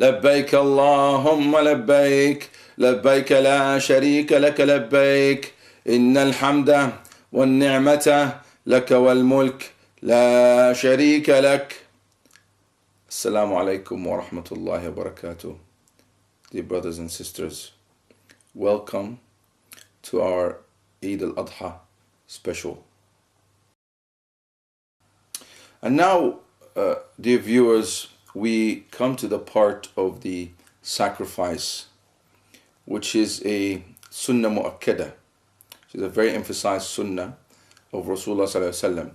لبيك اللهم لبيك لبيك لا شريك لك لبيك إن الحمد والنعمة لك والملك لا شريك لك. Assalamu alaikum wa rahmatullahi wa barakatuh. Dear brothers and sisters, welcome to our Eid Al-Adha Special. And now, dear viewers, we come to the part of the sacrifice, which is a sunnah mu'akkada, which is a very emphasized sunnah of Rasulullah sallallahu alaihi wasallam.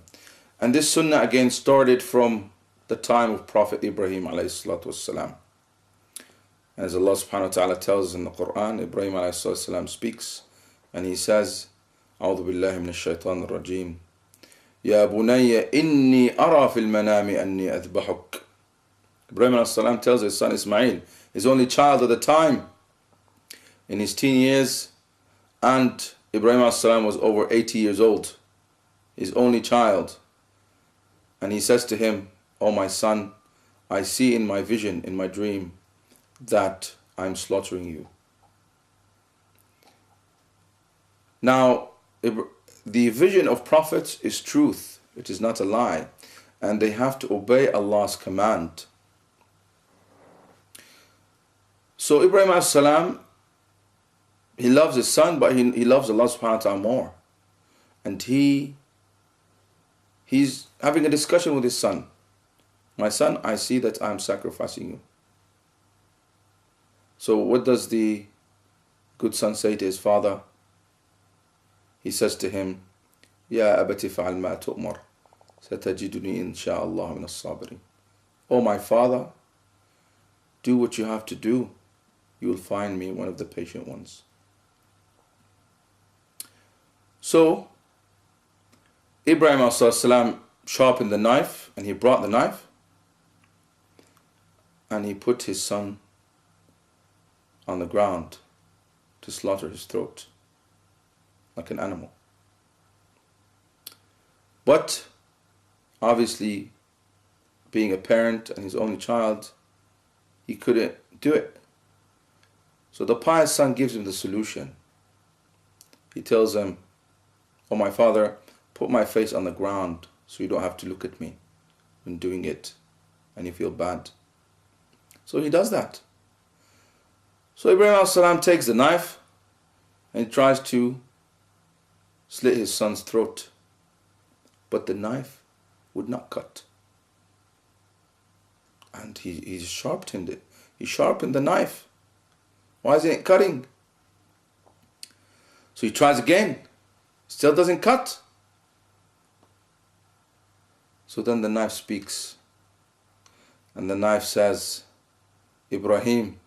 And this sunnah again started from the time of Prophet Ibrahim alayhi salatu wasalam. As Allah subhanahu wa ta'ala tells us in the Quran, Ibrahim alayhi salatu wasalam speaks and he says, A'udhu billahi minash shaitanir rajim, Ya bunayya inni ara fil manami anni adhbahuk. Ibrahim alayhi salam tells his son Ismail, his only child at the time, in his teen years, and Ibrahim alayhi salam was over 80 years old, his only child. And he says to him, "O my son, I see in my vision, in my dream, that I'm slaughtering you." Now, the vision of prophets is truth. It is not a lie. And they have to obey Allah's command. So Ibrahim alayhi salam, he loves his son, but he loves Allah subhanahu wa ta'ala more. And he's having a discussion with his son. My son, I see that I'm sacrificing you. So what does the good son say to his father? He says to him, Ya abati fa'al ma tu'mar, satajiduni insha'Allah min as-sabirin. Oh my father, do what you have to do. You will find me one of the patient ones. So Ibrahim a.s. sharpened the knife, and he brought the knife and he put his son on the ground to slaughter his throat like an animal. But obviously, being a parent and his only child, he couldn't do it. So the pious son gives him the solution. He tells him, "Oh my father, put my face on the ground so you don't have to look at me when doing it and you feel bad." So he does that. So Ibrahim a.s. takes the knife and he tries to slit his son's throat. But the knife would not cut. And he sharpened it. He sharpened the knife. Why isn't it cutting? So he tries again. Still doesn't cut. So then the knife speaks. And the knife says, Ibrahim,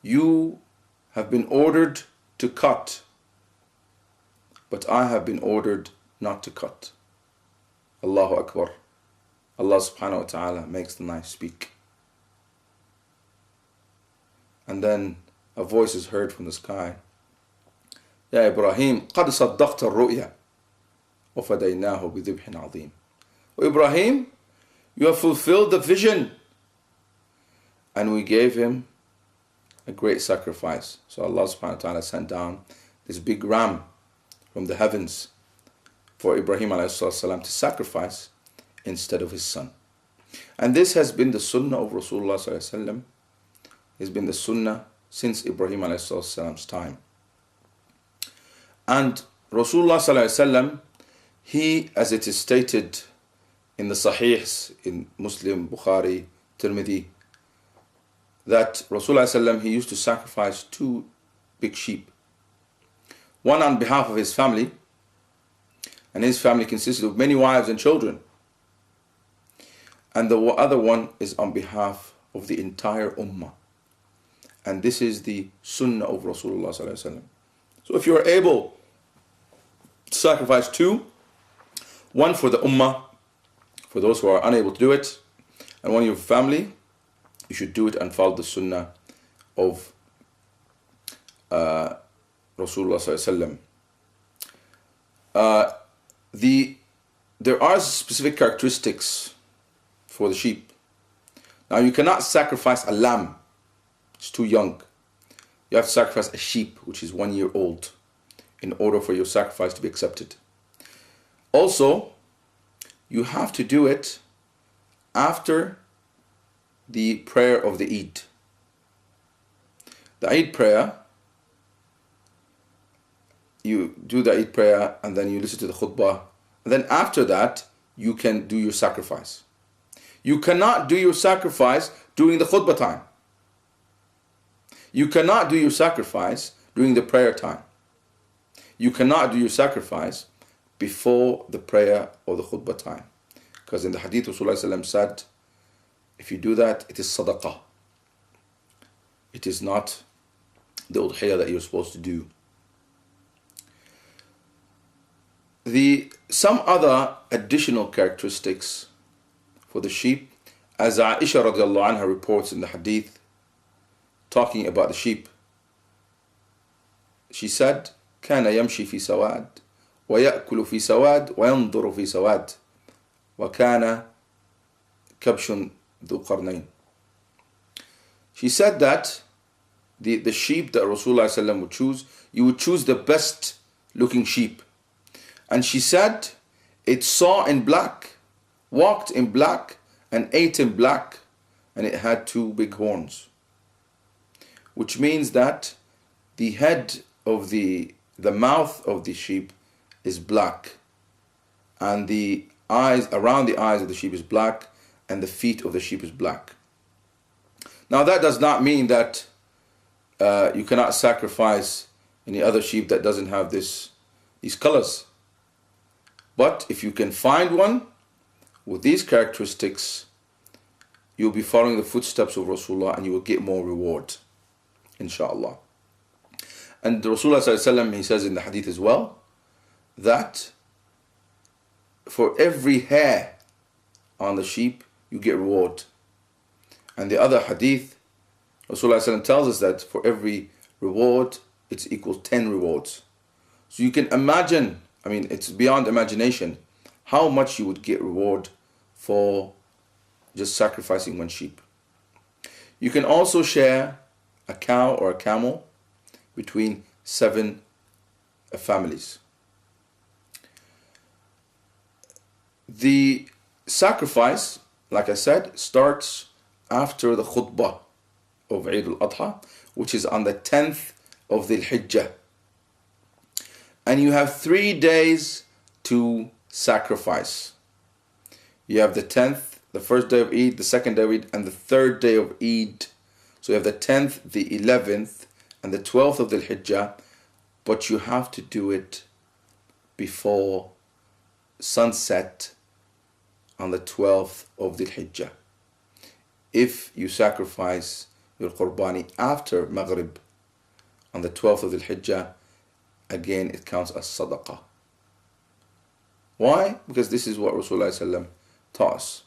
you have been ordered to cut, but I have been ordered not to cut. Allahu Akbar. Allah subhanahu wa ta'ala makes the knife speak. And then a voice is heard from the sky. Ya Ibrahim, قَدْ صَدَّقْتَ الرُّؤْيَا وَفَدَيْنَاهُ بِذِبْحٍ عَظِيمٍ. O Ibrahim, you have fulfilled the vision, and we gave him a great sacrifice. So Allah subhanahu wa ta'ala sent down this big ram from the heavens for Ibrahim alayhi salam to sacrifice instead of his son. And this has been the sunnah of Rasulullah sallallahu alaihi wasallam. It's been the sunnah since Ibrahim alayhi salam's time. And Rasulullah sallallahu alaihi wasallam, he, as it is stated in the Sahihs, in Muslim, Bukhari, Tirmidhi, that Rasulullah sallallahu alaihi wasallam, he used to sacrifice 2 big sheep. One on behalf of his family, and his family consisted of many wives and children. And the other one is on behalf of the entire ummah. And this is the sunnah of Rasulullah sallallahu alaihi wasallam. So if you are able to sacrifice 2, one for the ummah, for those who are unable to do it, and one of your family, you should do it and follow the sunnah of Rasulullah sallallahu alaihi wasallam. There are specific characteristics for the sheep. Now you cannot sacrifice a lamb It's too young. You have to sacrifice a sheep which is 1 year old in order for your sacrifice to be accepted. Also, you have to do it after the prayer of the Eid. The Eid prayer, you do the Eid prayer and then you listen to the khutbah. And then after that, you can do your sacrifice. You cannot do your sacrifice during the khutbah time. You cannot do your sacrifice during the prayer time. You cannot do your sacrifice before the prayer or the khutbah time. Because in the hadith, Rasulullah said, if you do that, it is sadaqah. It is not the udhiyah that you're supposed to do. Some other additional characteristics for the sheep, as Aisha radiallahu anha reports in the hadith, talking about the sheep, she said, كان يمشي في سواد ويأكل في سواد وينظر في سواد وكان كبش ذو قرنين. She said that the sheep that Rasulullah would choose, you would choose the best looking sheep. And she said, it saw in black, walked in black, and ate in black, and it had 2 big horns. Which means that the head of the mouth of the sheep is black, and the eyes, around the eyes of the sheep is black, and the feet of the sheep is black. Now that does not mean that you cannot sacrifice any other sheep that doesn't have these colors. But if you can find one with these characteristics, you'll be following the footsteps of Rasulullah and you will get more reward, inshallah. And Rasulullah, he says in the hadith as well, that for every hair on the sheep, you get reward. And the other hadith, Rasulullah tells us that for every reward, it's equal 10 rewards. So you can imagine, I mean, it's beyond imagination, how much you would get reward for just sacrificing one sheep. You can also share a cow or a camel between 7 families. The sacrifice, like I said, starts after the khutbah of Eid Al-Adha, which is on the 10th of the Hijjah. And you have 3 days to sacrifice. You have the 10th, the first day of Eid, the second day of Eid, and the third day of Eid. So you have the 10th, the 11th, and the 12th of the Hijjah, but you have to do it before sunset on the 12th of the Hijjah. If you sacrifice your Qurbani after Maghrib on the 12th of the Hijjah, again it counts as sadaqah. Why? Because this is what Rasulullah taught us.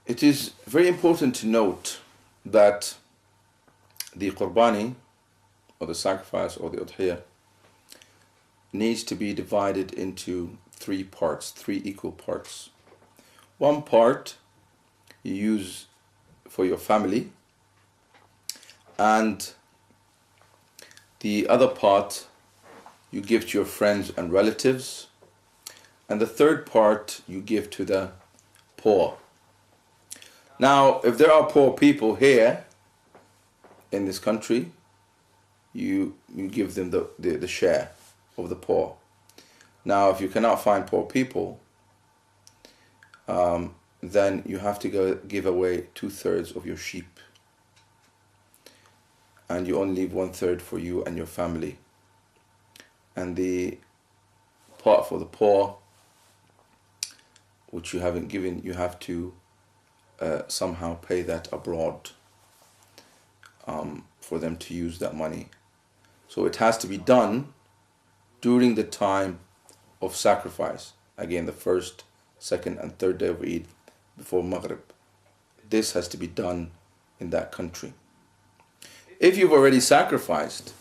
It is very important to note that the Qurbani, or the sacrifice, or the udhiyah, needs to be divided into 3 parts, 3 equal parts. One part you use for your family, and the other part you give to your friends and relatives, and the third part you give to the poor. Now, if there are poor people here in this country, you give them the share of the poor. Now, if you cannot find poor people, then you have to give away 2/3 of your sheep, and you only leave 1/3 for you and your family. And the part for the poor, which you haven't given, you have to somehow pay that abroad for them to use that money. So it has to be done during the time of sacrifice. Again, the first, second, and third day of Eid before Maghrib. This has to be done in that country. If you've already sacrificed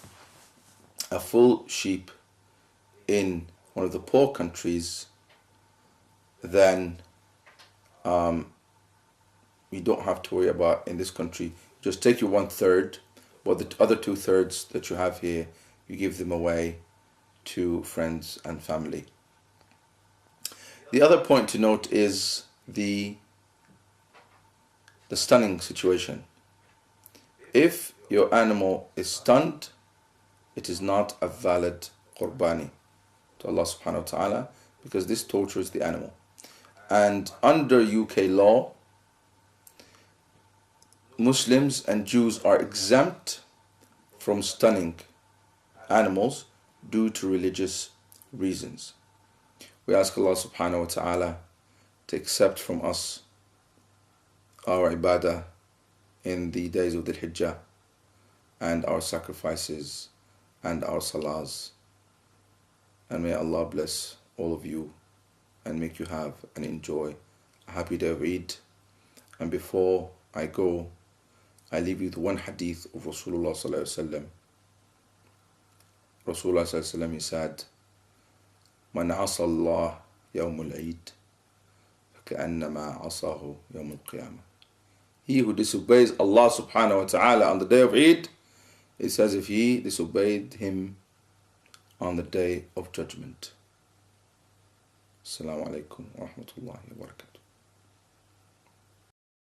a full sheep in one of the poor countries, then you don't have to worry about in this country. Just take your 1/3, but the other 2/3 that you have here, you give them away to friends and family. The other point to note is the stunning situation. If your animal is stunned, it is not a valid qurbani to Allah subhanahu wa ta'ala, because this tortures the animal. And under UK law, Muslims and Jews are exempt from stunning animals due to religious reasons. We ask Allah subhanahu wa ta'ala to accept from us our ibadah in the days of the Hijjah, and our sacrifices and our salahs. And may Allah bless all of you and make you have and enjoy a happy day of Eid. And before I go, I leave you with one hadith of Rasulullah sallallahu alaihi wasallam. Rasulullah sallallahu alaihi wasallam, he said, "Man asa Allah yawm al-Eid, فكأنما عصاه يوم القيامة." He who disobeys Allah subhanahu wa ta'ala on the day of Eid, it's as if he disobeyed him on the day of judgment. Assalamu alaikum wa rahmatullahi wa barakatuh.